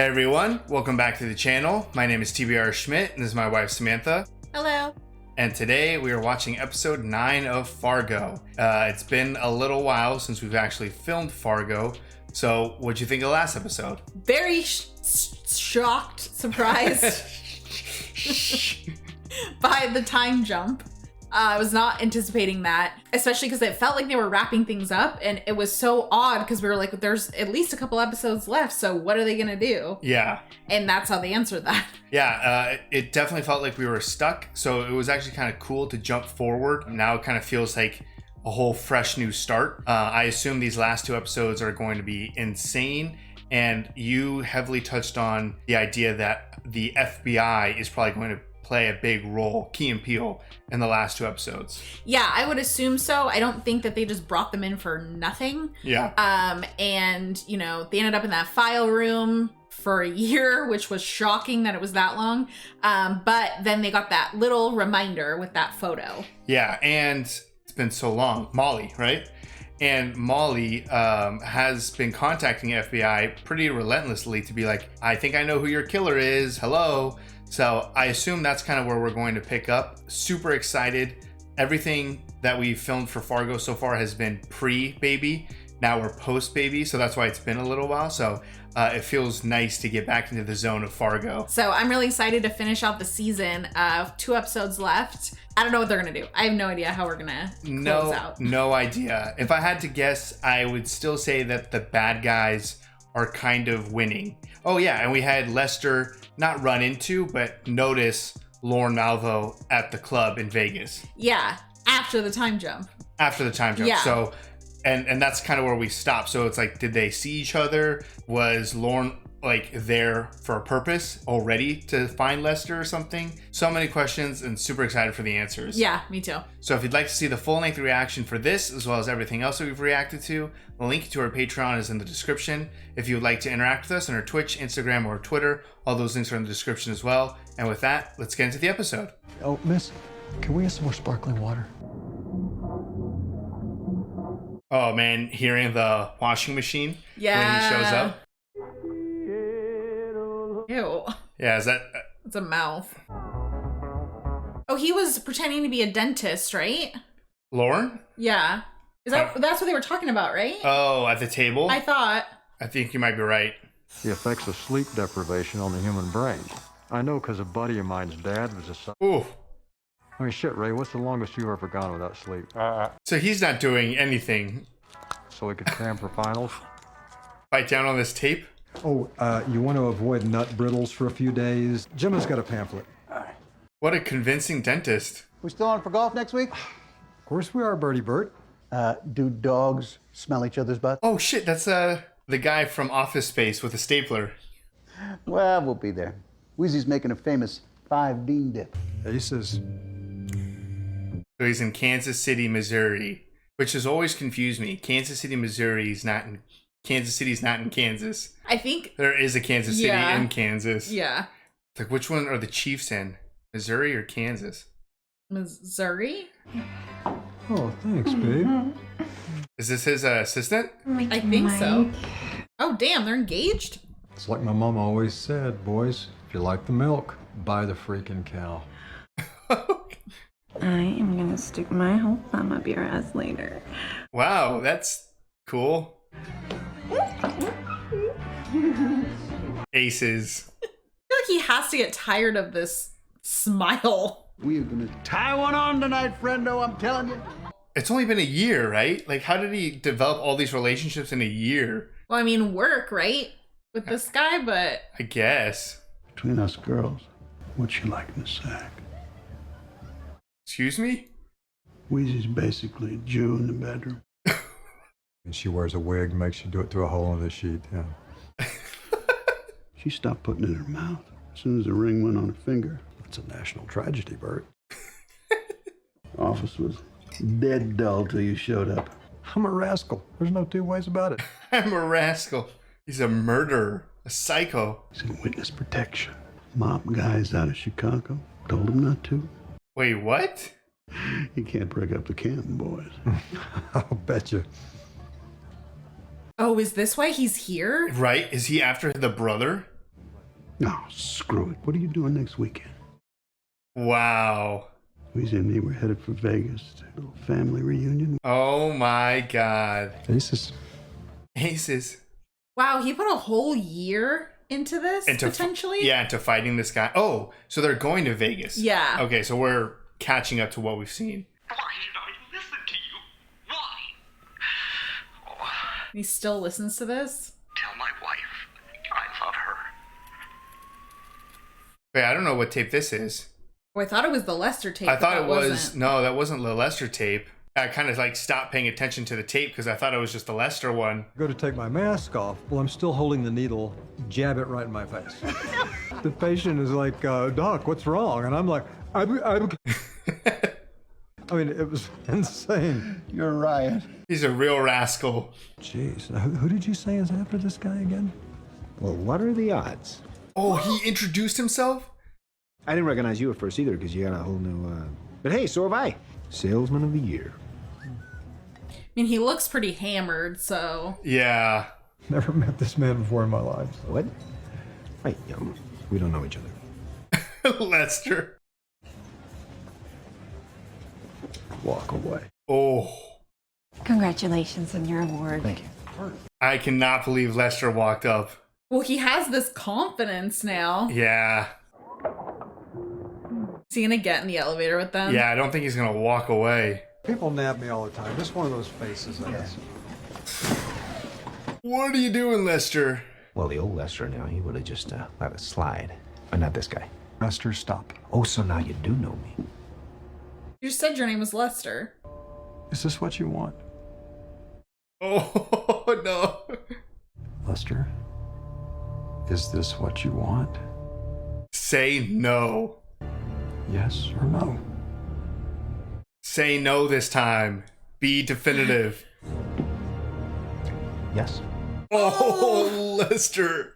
Hey everyone, welcome back to the channel. My name is TBR Schmitt and this is my wife Samantha. Hello. And today we are watching episode 9 of Fargo. It's been a little while since we've actually filmed Fargo. So what'd you think of the last episode? Very shocked, surprised by the time jump. I was not anticipating that, especially because it felt like they were wrapping things up, and it was so odd because we were like, there's at least a couple episodes left, so what are they gonna do? Yeah. And that's how they answered that. Yeah, it definitely felt like we were stuck, so it was actually kind of cool to jump forward. Now it kind of feels like a whole fresh new start. I assume these last two episodes are going to be insane, and you heavily touched on the idea that the FBI is probably going to play a big role, Key and Peele, in the last two episodes. Yeah, I would assume so. I don't think that they just brought them in for nothing. Yeah. And, you know, they ended up in that file room for a year, which was shocking that it was that long. But then they got that little reminder with that photo. Yeah, and it's been so long. Molly, right? And Molly has been contacting FBI pretty relentlessly to be like, I think I know who your killer is. Hello. So I assume that's kind of where we're going to pick up. Super excited. Everything that we've filmed for Fargo so far has been pre-baby. Now we're post-baby, so that's why it's been a little while. So it feels nice to get back into the zone of Fargo. So I'm really excited to finish out the season. 2 episodes left. I don't know what they're going to do. I have no idea how we're going to close out. No idea. If I had to guess, I would still say that the bad guys are kind of winning. Oh yeah, and we had Lester not run into, but notice Lauren Malvo at the club in Vegas. Yeah, after the time jump. After the time jump. Yeah. So, and that's kind of where we stopped. So it's like, did they see each other? Was Lauren like there for a purpose already to find Lester or something? So many questions and super excited for the answers. Yeah, me too. So if you'd like to see the full-length reaction for this, as well as everything else that we've reacted to, the link to our Patreon is in the description. If you would like to interact with us on our Twitch, Instagram, or Twitter, all those links are in the description as well. And with that, let's get into the episode. Oh, miss, can we get some more sparkling water? Oh man, hearing the washing machine Yeah. when he shows up. Ew. Yeah, is that... It's a mouth. Oh, he was pretending to be a dentist, right? Lauren? Yeah. That's what they were talking about, right? Oh, at the table? I thought. I think you might be right. The effects of sleep deprivation on the human brain. I know because a buddy of mine's dad was a... Ooh. I mean, shit, Ray, what's the longest you've ever gone without sleep? So he's not doing anything. So we could cram for finals? Bite down on this tape? Oh, you want to avoid nut brittles for a few days? Jim has got a pamphlet. What a convincing dentist. We still on for golf next week? Of course we are, Bertie Bert. Do dogs smell each other's butts? Oh shit, that's the guy from Office Space with a stapler. Well, we'll be there. Wheezy's making a famous 5-bean dip. Aces. So he's in Kansas City, Missouri, which has always confused me. Kansas City, Missouri is not in... Kansas City's not in Kansas. I think. There is a Kansas City in Kansas. Yeah. It's like, which one are the Chiefs in? Missouri or Kansas? Missouri? Oh, thanks, babe. Is this his assistant? I think so. Oh, damn, they're engaged? It's like my mom always said, boys, if you like the milk, buy the freaking cow. I am gonna stick my whole thumb up your ass later. Wow, that's cool. Aces. I feel like he has to get tired of this smile. We are gonna tie one on tonight, friendo, I'm telling you. It's only been a year, right? Like, how did he develop all these relationships in a year? Well, I mean, work, right? With this guy, but... I guess. Between us girls, what you like in the sack? Excuse me? Wheezy's basically a Jew in the bedroom. And she wears a wig, makes you do it through a hole in the sheet, yeah. She stopped putting it in her mouth as soon as the ring went on her finger. It's a national tragedy, Bert. Office was dead dull till you showed up. I'm a rascal. There's no two ways about it. I'm a rascal. He's a murderer. A psycho. He's in witness protection. Mob guys out of Chicago told him not to. Wait, what? He can't break up the Canton boys. I'll bet you. Oh, is this why he's here? Right? Is he after the brother? Oh, screw it. What are you doing next weekend? Wow. Louise and me were headed for Vegas to a little family reunion. Oh my God. Aces. Aces. Wow, he put a whole year into this, potentially? Yeah, into fighting this guy. Oh, so they're going to Vegas. Yeah. Okay, so we're catching up to what we've seen. Why did I listen to you? Why? Oh, He still listens to this? tell my wife I love her. Wait, I don't know what tape this is. Oh, I thought it was the Lester tape. I thought but it that was... wasn't. No, that wasn't the Lester tape. I kind of like stopped paying attention to the tape because I thought it was just the Lester one. I go to take my mask off. Well, I'm still holding the needle, jab it right in my face. The patient is like, Doc, what's wrong? And I'm like, I mean, it was insane. You're right. He's a real rascal. Jeez. Now, who did you say is after this guy again? Well, what are the odds? Oh, he introduced himself? I didn't recognize you at first either because you got a whole new, But hey, so have I. Salesman of the year. I mean, he looks pretty hammered, so... Yeah. Never met this man before in my life. What? Wait, we don't know each other. Lester. Walk away. Oh. Congratulations on your award. Thank you. I cannot believe Lester walked up. Well, he has this confidence now. Yeah. Is he gonna get in the elevator with them? Yeah, I don't think he's going to walk away. People nab me all the time. Just one of those faces, I guess. What are you doing, Lester? Well, the old Lester now, he would have just let it slide. But not this guy. Lester, stop. Oh, so now you do know me. You said your name was Lester. Is this what you want? Oh, no. Lester, is this what you want? Say no. Yes or no? Say no this time. Be definitive. Yes. Oh, Lester.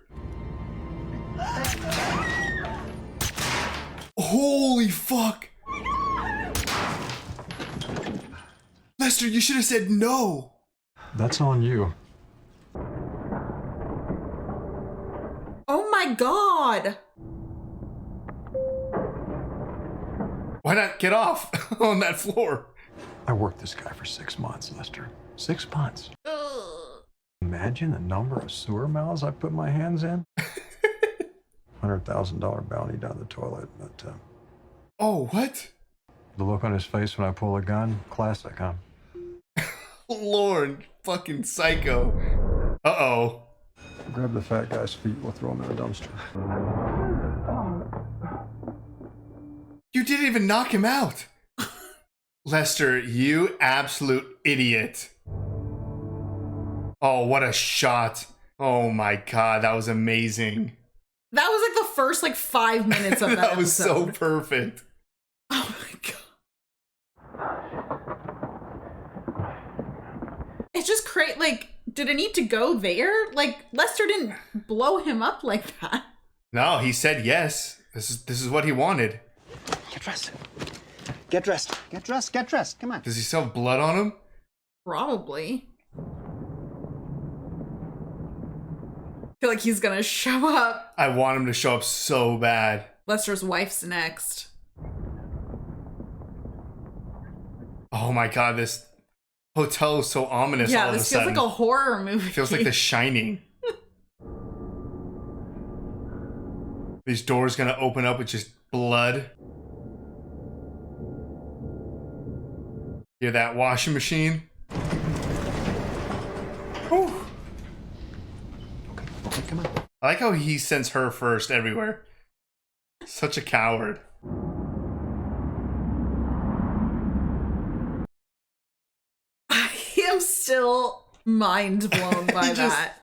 Holy fuck. Lester, you should have said no. That's on you. Oh my god! Why not get off on that floor? I worked this guy for 6 months, Lester. 6 months. Imagine the number of sewer mouths I put my hands in. $100,000 bounty down the toilet. But Oh, what? the look on his face when I pull a gun, classic, huh? Lord, fucking psycho. Uh-oh. Grab the fat guy's feet, we'll throw him in a dumpster. You didn't even knock him out. Lester, you absolute idiot. Oh, what a shot. Oh my god, that was amazing. That was like the first 5 minutes of that That was so episode. perfect. Oh my god. It's just crazy. Did it need to go there? Lester didn't blow him up like that. No, he said yes. This is what he wanted. Get dressed. Get dressed. Get dressed. Get dressed. Come on. Does he still have blood on him? Probably. I feel like he's gonna show up. I want him to show up so bad. Lester's wife's next. Oh my god, this hotel is so ominous all Yeah, of a this feels sudden. like a horror movie. It feels like The Shining. These doors gonna open up with just blood. Hear that washing machine? Whew. Okay, come on. I like how he sends her first everywhere. Such a coward. I am still mind blown by that.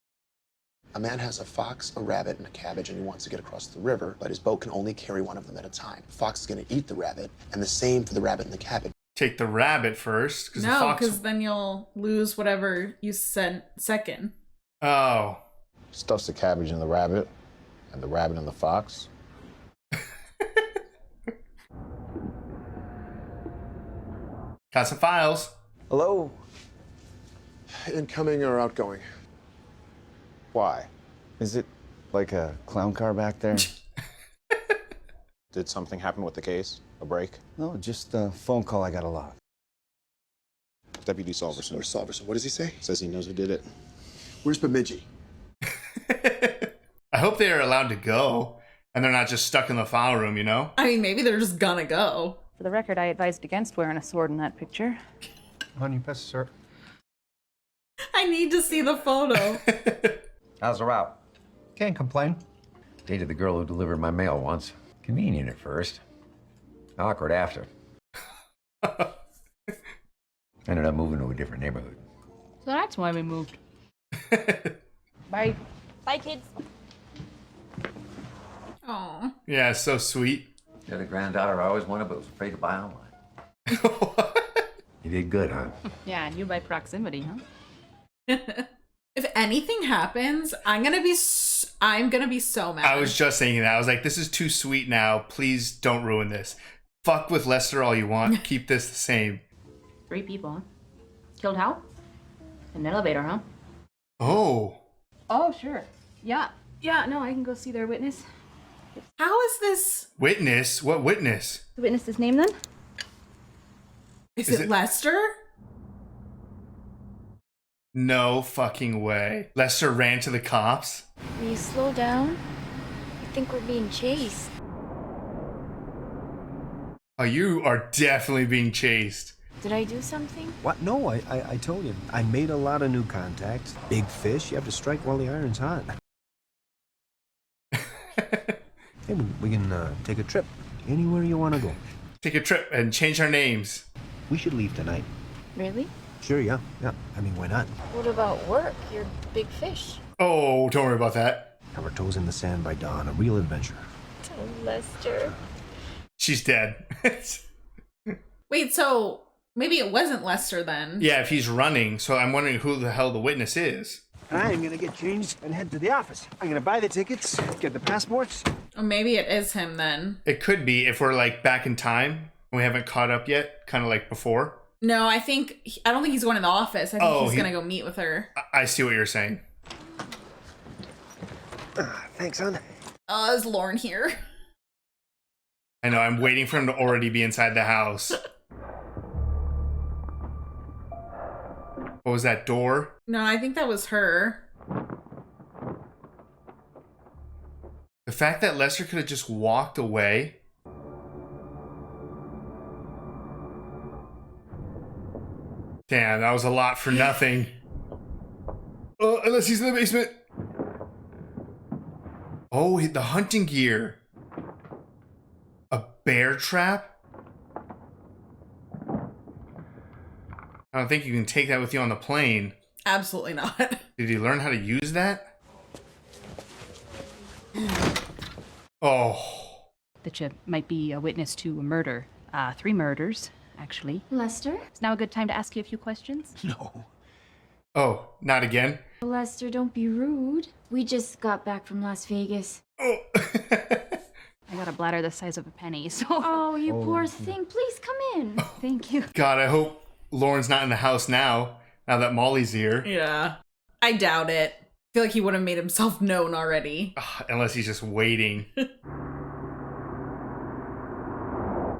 A man has a fox, a rabbit, and a cabbage, and he wants to get across the river, but his boat can only carry one of them at a time. The fox is going to eat the rabbit, and the same for the rabbit and the cabbage. Take the rabbit first. The No, fox... because then you'll lose whatever you sent second. Oh. Stuffs the cabbage in the rabbit, and the rabbit in the fox. Got some files. Hello? Incoming or outgoing? Why? Is it Like a clown car back there? Did something happen with the case? A break? No, just a phone call I got a lot. Deputy Solverson. Where's Solverson? What does he say? Says he knows who did it. Where's Bemidji? I hope they are allowed to go and they're not just stuck in the file room, you know? I mean, maybe they're just gonna go. For the record, I advised against wearing a sword in that picture. Honey, pass the syrup. I need to see the photo. How's the route? Can't complain. Dated the girl who delivered my mail once. Convenient at first. Awkward after. Ended up moving to a different neighborhood. So that's why we moved. Bye. Bye, kids. Aw. Yeah, so sweet. You're the granddaughter I always wanted, but was afraid to buy online. You did good, huh? Yeah, and you by proximity, huh? If anything happens, I'm gonna be so mad. I was just saying that. I was like, this is too sweet now. Please don't ruin this. Fuck with Lester all you want. Keep this the same. 3 people, huh? Killed how? In an elevator, huh? Oh. Oh, sure. Yeah. Yeah, no, I can go see their witness. How is this? Witness? What witness? The witness's name, then? Is it Lester? No fucking way. Lester ran to the cops? Will you slow down? I think we're being chased. Oh, you are definitely being chased. Did I do something? What? No, I told you. I made a lot of new contacts. Big fish. You have to strike while the iron's hot. Hey, we can take a trip. Anywhere you want to go. Take a trip and change our names. We should leave tonight. Really? Sure, yeah. I mean, why not? What about work? You're big fish. Oh, don't worry about that. Have our toes in the sand by dawn. A real adventure. Oh, Lester. She's dead. Wait, so maybe it wasn't Lester then? Yeah, if he's running. So I'm wondering who the hell the witness is. I'm gonna get changed and head to the office. I'm gonna buy the tickets, get the passports. Or maybe it is him then. It could be if we're like back in time and we haven't caught up yet, kind of like before. No, I don't think he's going in the office. I think he's gonna go meet with her. I see what you're saying. Thanks, hon. Is Lauren here? I know, I'm waiting for him to already be inside the house. What was that door? No, I think that was her. The fact that Lester could have just walked away. Damn, that was a lot for nothing. Unless he's in the basement. Oh, the hunting gear. A bear trap? I don't think you can take that with you on the plane. Absolutely not. Did you learn how to use that? Oh. That you might be a witness to a murder. 3 murders, actually. Lester? It's now a good time to ask you a few questions. No. Oh, not again? Lester, don't be rude. We just got back from Las Vegas. Oh. I got a bladder the size of a penny, so... Oh, you poor thing. Please come in. Thank you. God, I hope Lauren's not in the house now that Molly's here. Yeah. I doubt it. I feel like he would have made himself known already. Unless he's just waiting.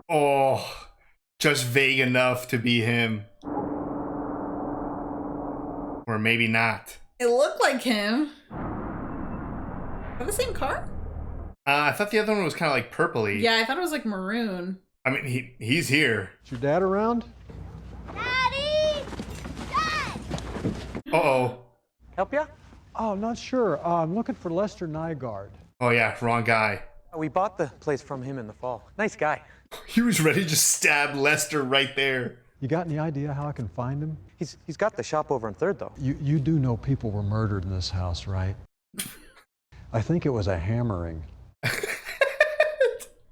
Oh, just vague enough to be him. Or maybe not. It looked like him. Are the same car? I thought the other one was kind of like purpley. Yeah, I thought it was like maroon. I mean, he's here. Is your dad around? Daddy! Dad! Uh-oh. Help ya? Oh, not sure. I'm looking for Lester Nygaard. Oh yeah, wrong guy. We bought the place from him in the fall. Nice guy. He was ready to just stab Lester right there. You got any idea how I can find him? He's got the shop over in 3rd, though. You do know people were murdered in this house, right? I think it was a hammering.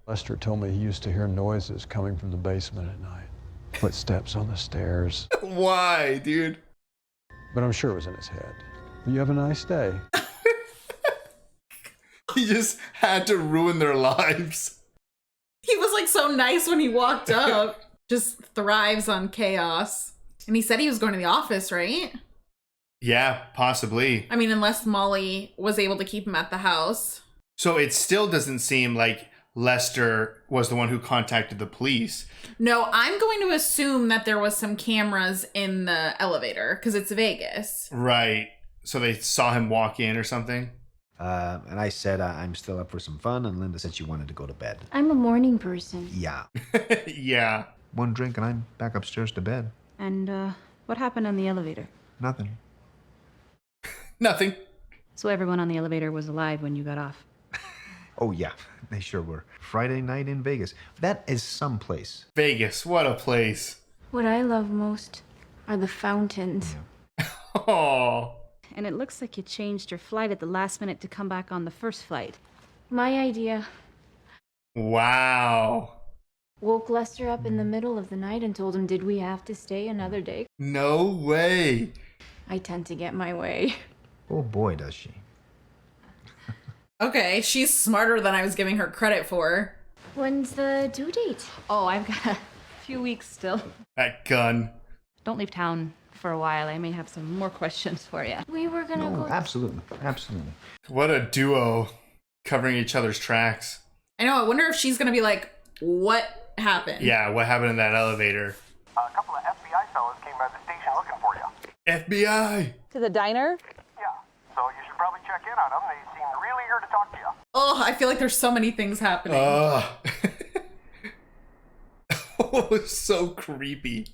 Lester told me he used to hear noises coming from the basement at night. Footsteps on the stairs. Why, dude? But I'm sure it was in his head. You have a nice day. He just had to ruin their lives. He was like so nice when he walked up. Just thrives on chaos. And he said he was going to the office, right? Yeah, possibly. I mean, unless Molly was able to keep him at the house. So it still doesn't seem like Lester was the one who contacted the police. No, I'm going to assume that there was some cameras in the elevator because it's Vegas. Right. So they saw him walk in or something? And I said I'm still up for some fun, and Linda said she wanted to go to bed. I'm a morning person. Yeah. Yeah. One drink and I'm back upstairs to bed. And, what happened on the elevator? Nothing. Nothing. So everyone on the elevator was alive when you got off? Oh, yeah, they sure were. Friday night in Vegas. That is someplace. Vegas, what a place. What I love most are the fountains. Oh. And it looks like you changed your flight at the last minute to come back on the first flight. My idea. Wow. Woke Lester up in the middle of the night and told him, did we have to stay another day? No way. I tend to get my way. Oh boy, does she. Okay, she's smarter than I was giving her credit for. When's the due date? Oh, I've got a few weeks still. That gun. Don't leave town for a while. I may have some more questions for you. We were gonna go... Absolutely. Absolutely. What a duo covering each other's tracks. I know, I wonder if she's gonna be like, what happened? Yeah, what happened in that elevator? A couple of FBI fellas came by the station looking for you. FBI. To the diner? Yeah, so you should probably check in on them. They seem really eager to talk to you. Oh, I feel like there's so many things happening. Oh, so creepy.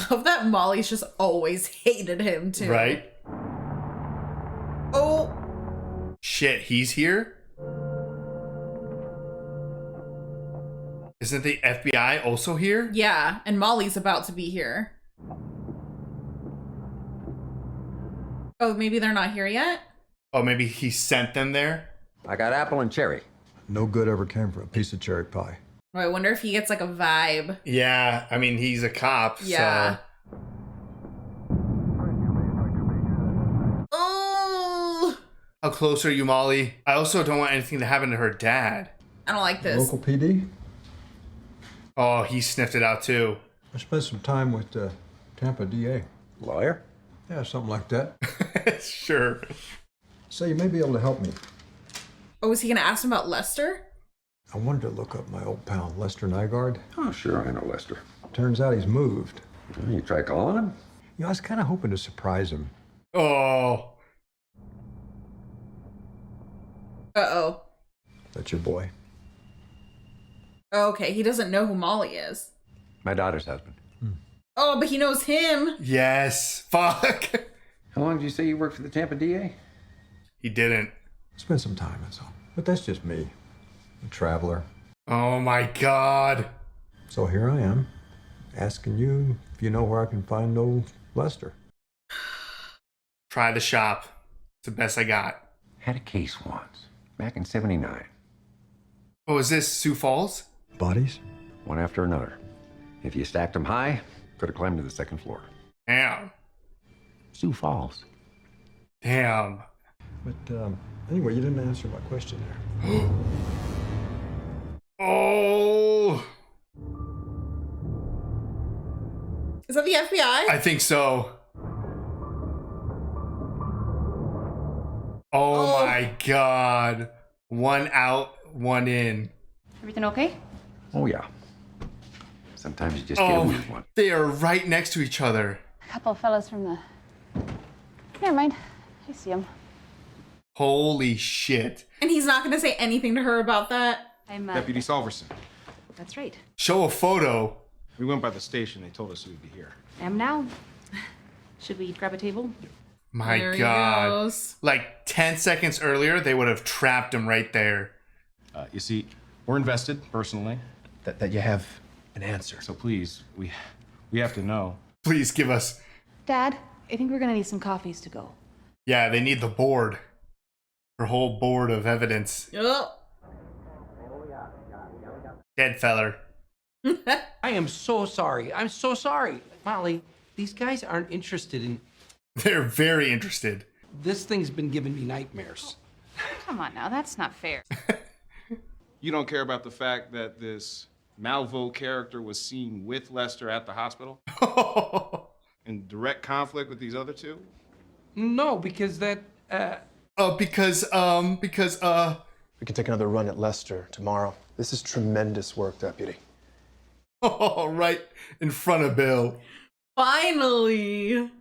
Love that Molly's just always hated him too. Right? Oh. Shit, he's here? Isn't the FBI also here? Yeah, and Molly's about to be here. Oh, maybe they're not here yet? Oh, maybe he sent them there? I got apple and cherry. No good ever came from a piece of cherry pie. Oh, I wonder if he gets like a vibe. Yeah, I mean, he's a cop, Yeah. so... Oh! How close are you, Molly? I also don't want anything to happen to her dad. I don't like this. Local PD? Oh, he sniffed it out too. I spent some time with Tampa DA. Lawyer? Yeah, something like that. Sure. So you may be able to help me. Oh, is he gonna ask him about Lester? I wanted to look up my old pal, Lester Nygaard. Oh, sure, I know Lester. Turns out he's moved. You try calling him? You know, I was kind of hoping to surprise him. Oh. Uh-oh. That's your boy. Okay, he doesn't know who Molly is. My daughter's husband. Oh, but he knows him. Yes. Fuck. How long did you say you worked for the Tampa DA? He didn't. Spent some time, that's all. But that's just me. A traveler. Oh my god. So here I am, asking you if you know where I can find old Lester. Try the shop. It's the best I got. Had a case once, back in '79. Oh, is this Sioux Falls? Bodies? One after another. If you stacked them high, could have climbed to the second floor. Damn. Sioux Falls. Damn. But anyway, you didn't answer my question there. Oh. Is that the FBI? I think so. Oh my god. One out, one in. Everything okay? Oh, yeah. Sometimes you just get a weird one. They are right next to each other. A couple of fellas from the... Never mind. I see him. Holy shit. And he's not gonna say anything to her about that? I'm, Deputy Salverson. That's right. Show a photo. We went by the station. They told us we'd be here. Am now. Should we grab a table? My There he god. goes. Like 10 seconds earlier, they would have trapped him right there. You see, we're invested personally. That you have an answer. So please, we have to know. Please give us. Dad, I think we're gonna need some coffees to go. Yeah, they need the board. Her whole board of evidence. Oh. Dead feller. I am so sorry. I'm so sorry. Molly, these guys aren't interested in... They're very interested. This thing's been giving me nightmares. Come on now, that's not fair. You don't care about the fact that this Malvo character was seen with Lester at the hospital? in direct conflict with these other two? No, because that, because We can take another run at Lester tomorrow. This is tremendous work, Deputy. Oh, right in front of Bill. Finally.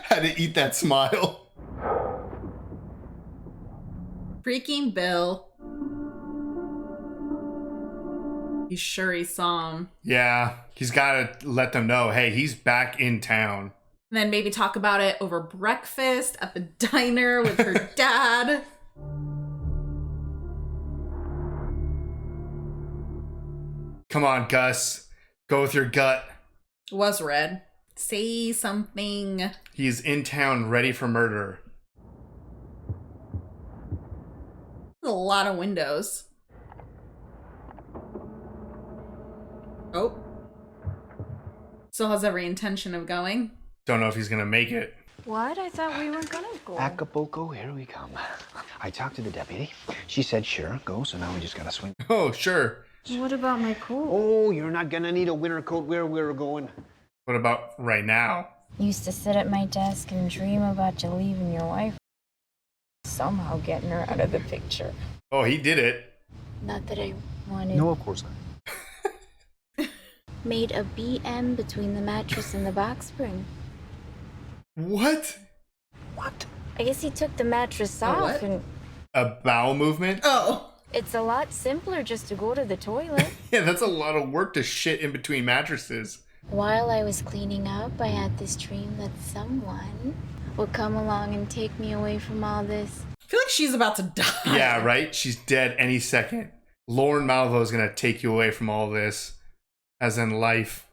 Had to eat that smile. Freaking Bill. You sure he saw him. Yeah, he's got to let them know, hey, he's back in town. And then maybe talk about it over breakfast at the diner with her dad. Come on, Gus. Go with your gut. Was red. Say something. He's in town ready for murder. A lot of windows. Oh. Still has every intention of going. Don't know if he's gonna make it. What? I thought we were gonna go. Acapulco, here we come. I talked to the deputy. She said, sure, go, so now we just gotta swing. Oh, sure. What about my coat? Oh, you're not gonna need a winter coat where we're going. What about right now? Used to sit at my desk and dream about you leaving your wife. Somehow getting her out of the picture. Oh, he did it. Not that I wanted. No, of course not. Made a BM between the mattress and the box spring. What? What? I guess he took the mattress off what? and... A bowel movement? Oh. It's a lot simpler just to go to the toilet. Yeah, that's a lot of work to shit in between mattresses. While I was cleaning up, I had this dream that someone would come along and take me away from all this. I feel like she's about to die. Yeah, right? She's dead any second. Lauren Malvo's gonna take you away from all this. As in life.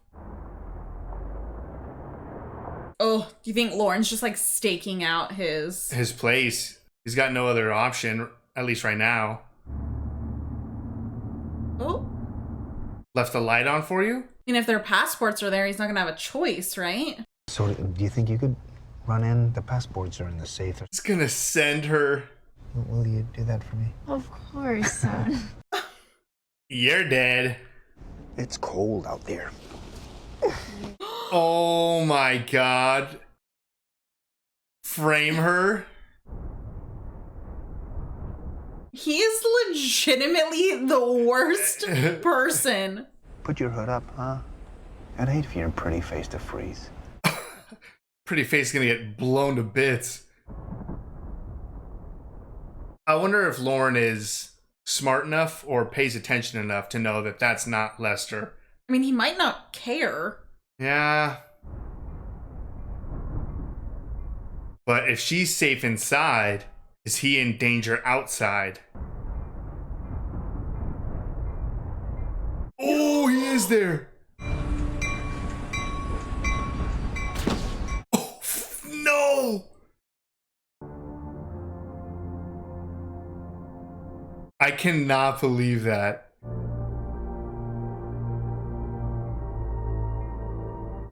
Oh, do you think Lauren's just like staking out his place? He's got no other option, at least right now. Oh. Left the light on for you? I mean, if their passports are there, he's not gonna have a choice, right? So, do you think you could run in? The passports are in the safe. He's gonna send her. Will you do that for me? Of course, son. You're dead. It's cold out there. Oh my god. Frame her. He is legitimately the worst person. Put your hood up, huh? I'd hate for your pretty face to freeze. Pretty face gonna get blown to bits. I wonder if Lauren is smart enough or pays attention enough to know that that's not Lester. I mean, he might not care. Yeah. But if she's safe inside, is he in danger outside? Oh, he is there. Oh, no. I cannot believe that.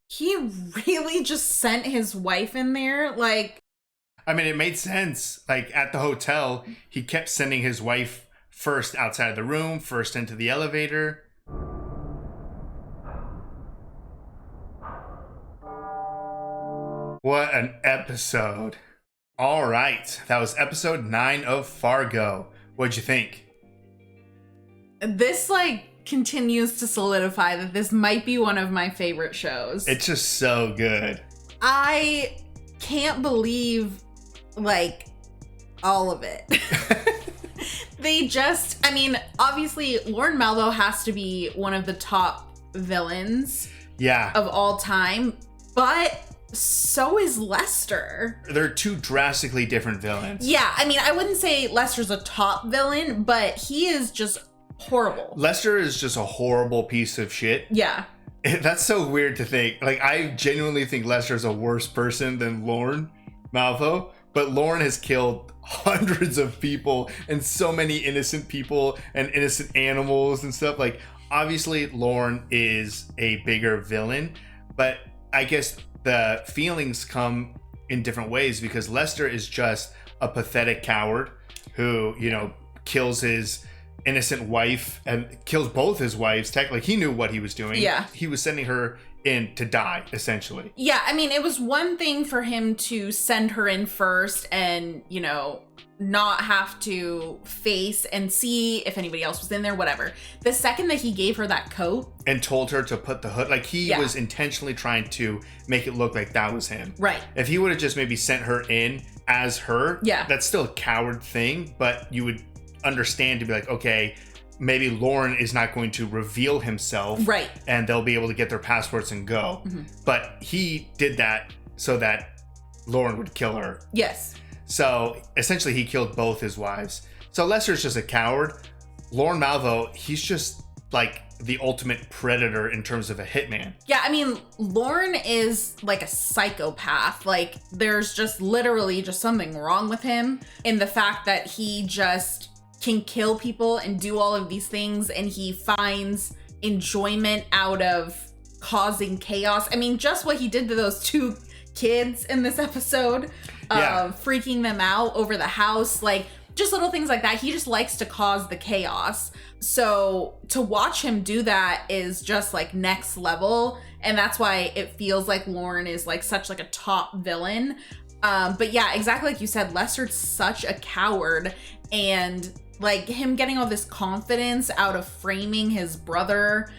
He really just sent his wife in there? Like, I mean, it made sense. Like, at the hotel, he kept sending his wife first outside of the room, first into the elevator. What an episode. All right, that was episode 9 of Fargo. What'd you think? this like continues to solidify that this might be one of my favorite shows. It's just so good. I can't believe like all of it. They just, I mean, obviously Lauren Malvo has to be one of the top villains of all time, but so is Lester. They're two drastically different villains. Yeah, I mean, I wouldn't say Lester's a top villain, but he is just horrible. Lester is just a horrible piece of shit. Yeah. That's so weird to think. Like, I genuinely think Lester's a worse person than Lauren Malvo, but Lauren has killed hundreds of people and so many innocent people and innocent animals and stuff. Like, obviously Lauren is a bigger villain, but I guess the feelings come in different ways because Lester is just a pathetic coward who, you know, kills his innocent wife and kills both his wives. Technically, he knew what he was doing. Yeah. He was sending her in to die, essentially. Yeah, I mean, it was one thing for him to send her in first and, you know, not have to face and see if anybody else was in there, whatever. The second that he gave her that coat and told her to put the hood, like he was intentionally trying to make it look like that was him. Right. If he would have just maybe sent her in as her, that's still a coward thing, but you would understand to be like, okay, maybe Lauren is not going to reveal himself. Right. And they'll be able to get their passports and go. But he did that so that Lauren would kill her. Yes. So essentially he killed both his wives. So Lester's just a coward. Lorne Malvo, he's just like the ultimate predator in terms of a hitman. Yeah, I mean, Lorne is like a psychopath. Like, there's just literally just something wrong with him in the fact that he just can kill people and do all of these things, and he finds enjoyment out of causing chaos. I mean, just what he did to those two kids in this episode, freaking them out over the house, like just little things like that. He just likes to cause the chaos. So to watch him do that is just like next level. And that's why it feels like Lorne is like such like a top villain. But yeah, exactly like you said, Lester's such a coward, and like him getting all this confidence out of framing his brother,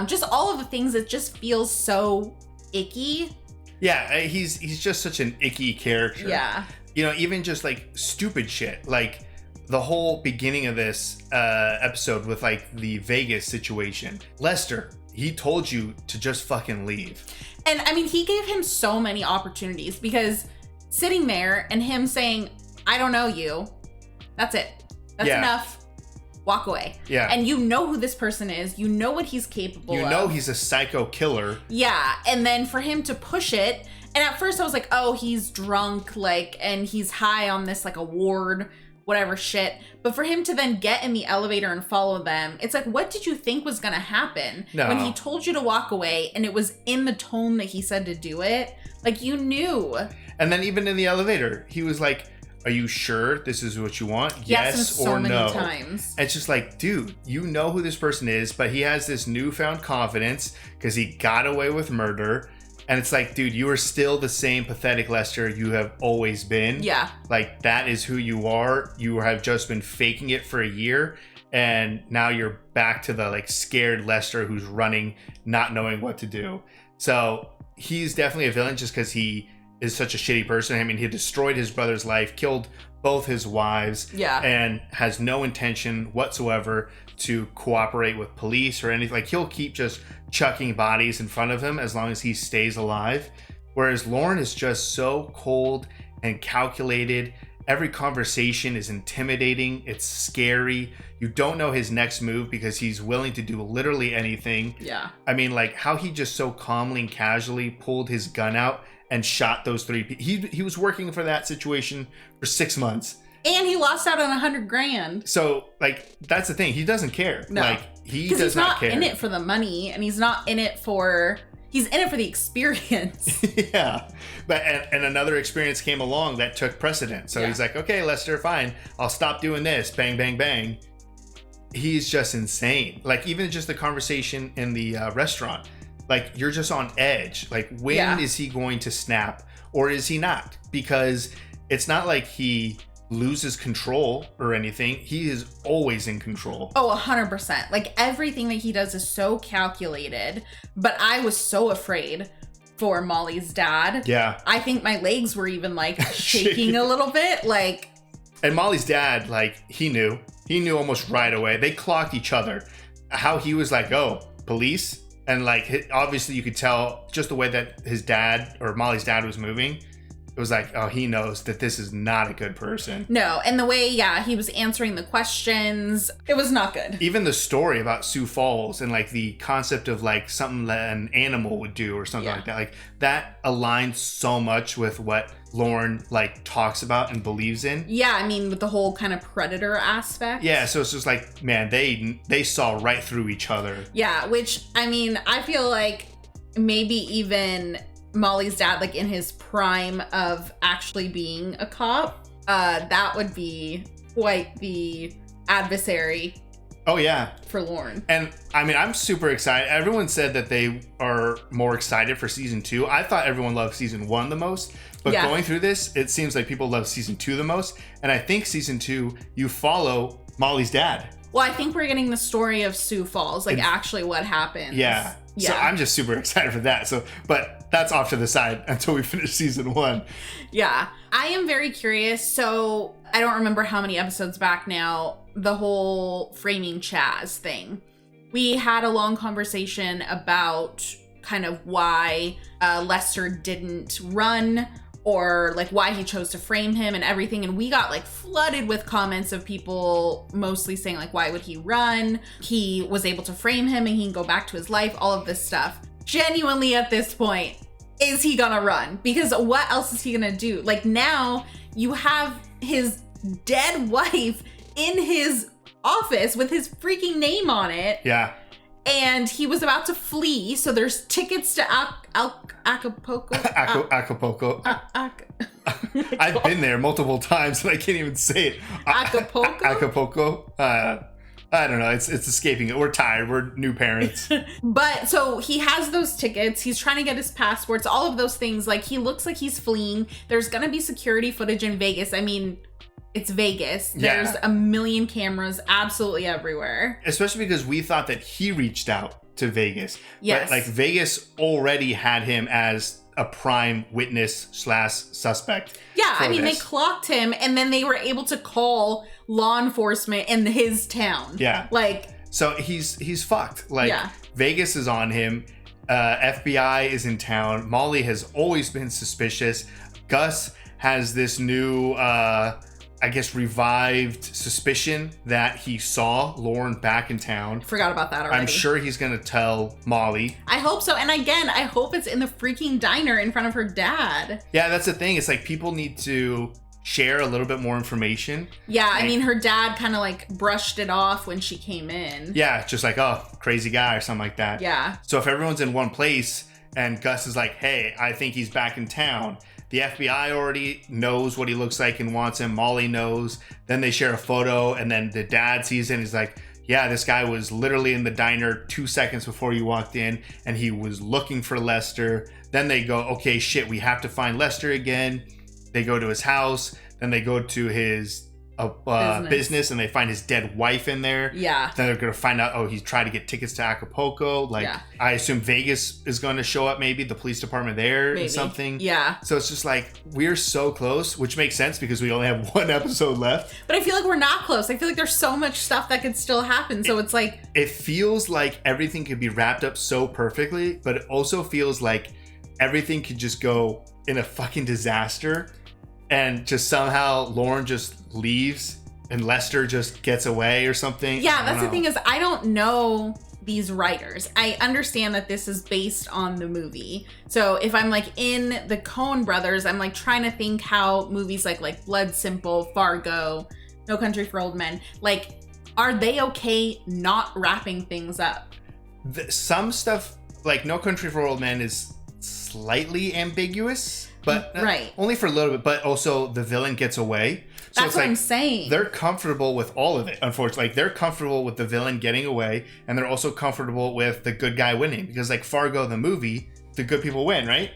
just all of the things, it just feels so icky. Yeah, he's just such an icky character. Yeah. You know, even just like stupid shit, like the whole beginning of this episode with like the Vegas situation. Lester, he told you to just fucking leave. And I mean, he gave him so many opportunities, because sitting there and him saying, I don't know you, that's it. That's enough. Walk away. Yeah. And you know who this person is. You know what he's capable of. You know he's a psycho killer. Yeah. And then for him to push it, and at first I was like, oh, he's drunk, like, and he's high on this like award, whatever shit. But for him to then get in the elevator and follow them, it's like, what did you think was gonna happen? No. When he told you to walk away and it was in the tone that he said to do it? Like, you knew. And then even in the elevator, he was like, are you sure this is what you want? Yes so or many no? Times. It's just like, dude, you know who this person is, but he has this newfound confidence because he got away with murder. And it's like, dude, you are still the same pathetic Lester you have always been. Yeah. Like, that is who you are. You have just been faking it for a year. And now you're back to the like scared Lester who's running, not knowing what to do. So he's definitely a villain just because he is such a shitty person. I mean, he destroyed his brother's life, killed both his wives, and has no intention whatsoever to cooperate with police or anything. Like, he'll keep just chucking bodies in front of him as long as he stays alive. Whereas Lorne is just so cold and calculated. Every conversation is intimidating. It's scary. You don't know his next move because he's willing to do literally anything. Yeah. I mean, like how he just so calmly and casually pulled his gun out and shot those three people. He was working for that situation for 6 months. And he lost out on $100,000. So, like, that's the thing. He doesn't care. No. Like, he does not care. He's not in it for the money, and he's not in it for... He's in it for the experience. Yeah. But and another experience came along that took precedent. So he's like, okay, Lester, fine. I'll stop doing this. Bang, bang, bang. He's just insane. Like, even just the conversation in the restaurant. Like, you're just on edge. Like, when is he going to snap? Or is he not? Because it's not like he loses control or anything. He is always in control. Oh, 100%. Like, everything that he does is so calculated. But I was so afraid for Molly's dad. Yeah. I think my legs were even like shaking a little bit. Like, and Molly's dad, like, he knew almost right away. They clocked each other. How he was like, oh, police? And like, obviously you could tell just the way that his dad or Molly's dad was moving. It was like, oh, he knows that this is not a good person. No, and the way, he was answering the questions, it was not good. Even the story about Sioux Falls and like the concept of like something that an animal would do or something like that. Like, that aligns so much with what Lorne like talks about and believes in. Yeah, I mean, with the whole kind of predator aspect. Yeah, so it's just like, man, they saw right through each other. Yeah, which, I mean, I feel like maybe even Molly's dad, like in his prime of actually being a cop, that would be quite the adversary Oh, yeah. For Lauren. And I mean, I'm super excited. Everyone said that they are more excited for season 2. I thought everyone loved season 1 the most. But going through this, it seems like people love season 2 the most. And I think season 2, you follow Molly's dad. Well, I think we're getting the story of Sioux Falls, like actually what happens. Yeah. So I'm just super excited for that. But that's off to the side until we finish season 1. Yeah. I am very curious. So I don't remember how many episodes back now, the whole framing Chaz thing. We had a long conversation about kind of why Lester didn't run, or like why he chose to frame him and everything. And we got like flooded with comments of people mostly saying like, why would he run? He was able to frame him and he can go back to his life, all of this stuff. Genuinely at this point, is he gonna run? Because what else is he gonna do? Like now you have his dead wife in his office with his freaking name on it. Yeah. And he was about to flee, so there's tickets to Acapulco. Acapulco. I've been there multiple times and I can't even say it. Acapulco? Acapulco. I don't know. It's escaping it. We're tired. We're new parents. But so he has those tickets. He's trying to get his passports, all of those things. Like he looks like he's fleeing. There's going to be security footage in Vegas. I mean, it's Vegas. There's a million cameras absolutely everywhere. Especially because we thought that he reached out to Vegas. Yes. But like Vegas already had him as a prime witness / suspect. Yeah, I mean, they clocked him and then they were able to call law enforcement in his town. Yeah. Like, so he's fucked. Like Vegas is on him. FBI is in town. Molly has always been suspicious. Gus has this new I guess revived suspicion that he saw Lauren back in town. Forgot about that already. I'm sure he's gonna tell Molly. I hope so. And again, I hope it's in the freaking diner in front of her dad. Yeah, that's the thing. It's like people need to share a little bit more information. Yeah, I mean, her dad kind of like brushed it off when she came in. Yeah, just like, oh, crazy guy or something like that. Yeah. So if everyone's in one place and Gus is like, hey, I think he's back in town. The FBI already knows what he looks like and wants him. Molly knows. Then they share a photo and then the dad sees it and he's like, yeah, this guy was literally in the diner 2 seconds before you walked in and he was looking for Lester. Then they go, okay, shit, we have to find Lester again. They go to his house. Then they go to his business and they find his dead wife in there. Yeah. Then they're going to find out, oh, he's trying to get tickets to Acapulco. Like, I assume Vegas is going to show up, maybe the police department there and something. Yeah. So it's just like, we're so close, which makes sense because we only have one episode left. But I feel like we're not close. I feel like there's so much stuff that could still happen. So it's like... It feels like everything could be wrapped up so perfectly, but it also feels like everything could just go in a fucking disaster. And just somehow Lauren just leaves and Lester just gets away or something. Yeah, that's the thing is I don't know these writers. I understand that this is based on the movie. So if I'm like in the Coen brothers, I'm like trying to think how movies like Blood Simple, Fargo, No Country for Old Men, like, are they okay not wrapping things up? Some stuff, like No Country for Old Men, is slightly ambiguous. But only for a little bit, but also the villain gets away. So That's what I'm saying. They're comfortable with all of it, unfortunately. Like, they're comfortable with the villain getting away, and they're also comfortable with the good guy winning. Because like Fargo, the movie, the good people win, right?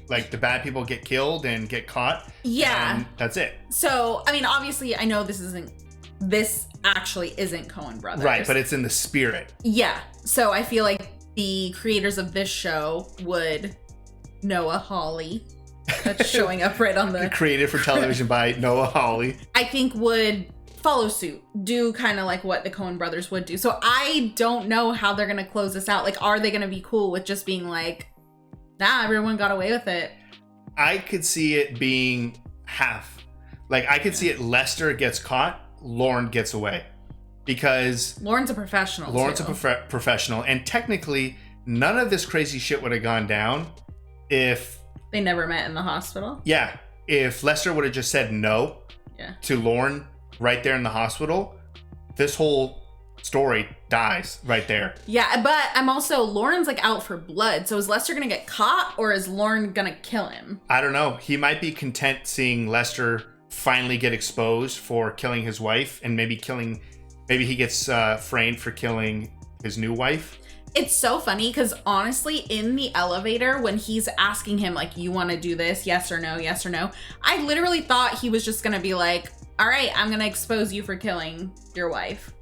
Like the bad people get killed and get caught. Yeah. And that's it. So, I mean, obviously, I know this actually isn't Coen brothers. Right, but it's in the spirit. Yeah. So I feel like the creators of this show would, Noah Hawley, that's showing up right on the... Created for television by Noah Hawley. I think would follow suit, do kind of like what the Coen brothers would do. So I don't know how they're going to close this out. Like, are they going to be cool with just being like, nah, everyone got away with it? I could see it being half. Like, I could see it Lester gets caught, Lauren gets away. Because... Lauren's a professional, Lauren's too. a professional. And technically, none of this crazy shit would have gone down if... They never met in the hospital? Yeah. If Lester would have just said no to Lauren right there in the hospital, this whole story dies right there. Yeah, but I'm also, Lauren's like out for blood. So is Lester going to get caught or is Lauren going to kill him? I don't know. He might be content seeing Lester finally get exposed for killing his wife and maybe killing Maybe he gets framed for killing his new wife. It's so funny because honestly, in the elevator, when he's asking him, like, you want to do this? Yes or no? Yes or no? I literally thought he was just going to be like, all right, I'm going to expose you for killing your wife.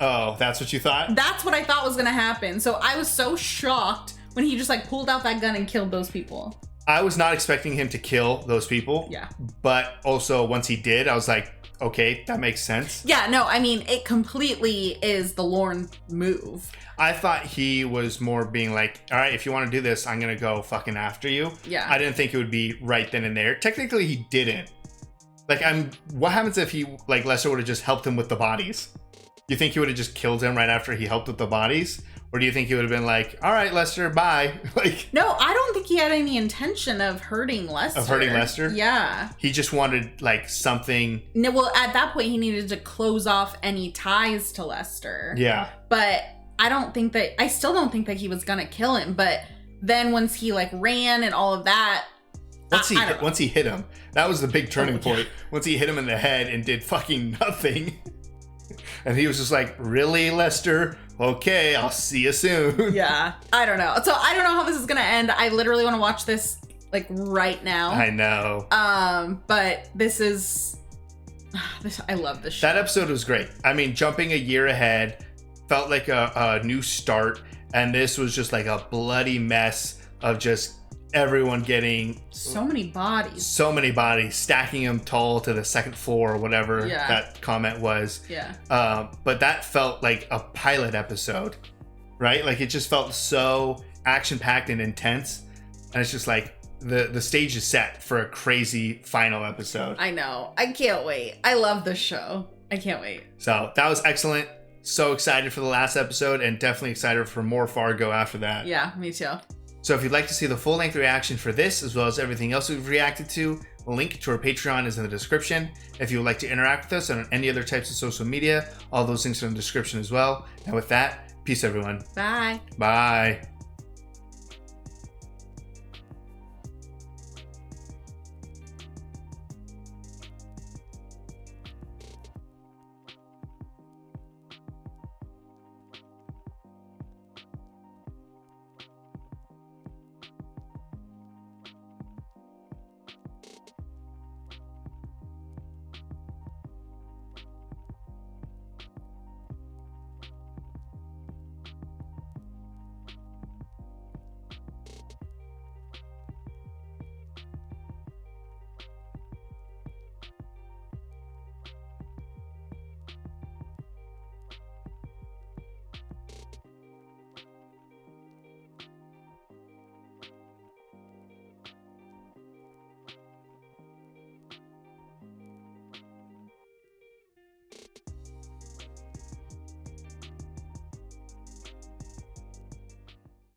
Oh, that's what you thought? That's what I thought was going to happen. So I was so shocked when he just like pulled out that gun and killed those people. I was not expecting him to kill those people. Yeah. But also once he did, I was like, okay, that makes sense. Yeah, no, I mean, it completely is the Lorne move. I thought he was more being like, all right, if you want to do this, I'm going to go fucking after you. Yeah. I didn't think it would be right then and there. Technically, he didn't. Like, what happens if like Lester would have just helped him with the bodies? You think he would have just killed him right after he helped with the bodies? Or do you think he would have been like, all right, Lester, bye? Like, no, I don't think he had any intention of hurting Lester. Of hurting Lester? Yeah. He just wanted like something. No, well, at that point, he needed to close off any ties to Lester. Yeah. But I still don't think that he was gonna kill him. But then once he like ran and all of that. Once he hit him, that was the big turning point. Once he hit him in the head and did fucking nothing. And he was just like, really, Lester? Okay, I'll see you soon. Yeah, I don't know. So I don't know how this is gonna end. I literally want to watch this like right now. I know. But I love this show. That episode was great. I mean, jumping a year ahead felt like a new start, and this was just like a bloody mess of just everyone getting so many bodies, stacking them tall to the second floor or whatever that comment was. Yeah. But that felt like a pilot episode, right? Like it just felt so action-packed and intense, and it's just like the stage is set for a crazy final episode. I know. I can't wait. I love this show. I can't wait. So that was excellent. So excited for the last episode, and definitely excited for more Fargo after that. Yeah, me too. So if you'd like to see the full-length reaction for this, as well as everything else we've reacted to, a link to our Patreon is in the description. If you would like to interact with us on any other types of social media, all those links are in the description as well. And with that, peace everyone. Bye. Bye.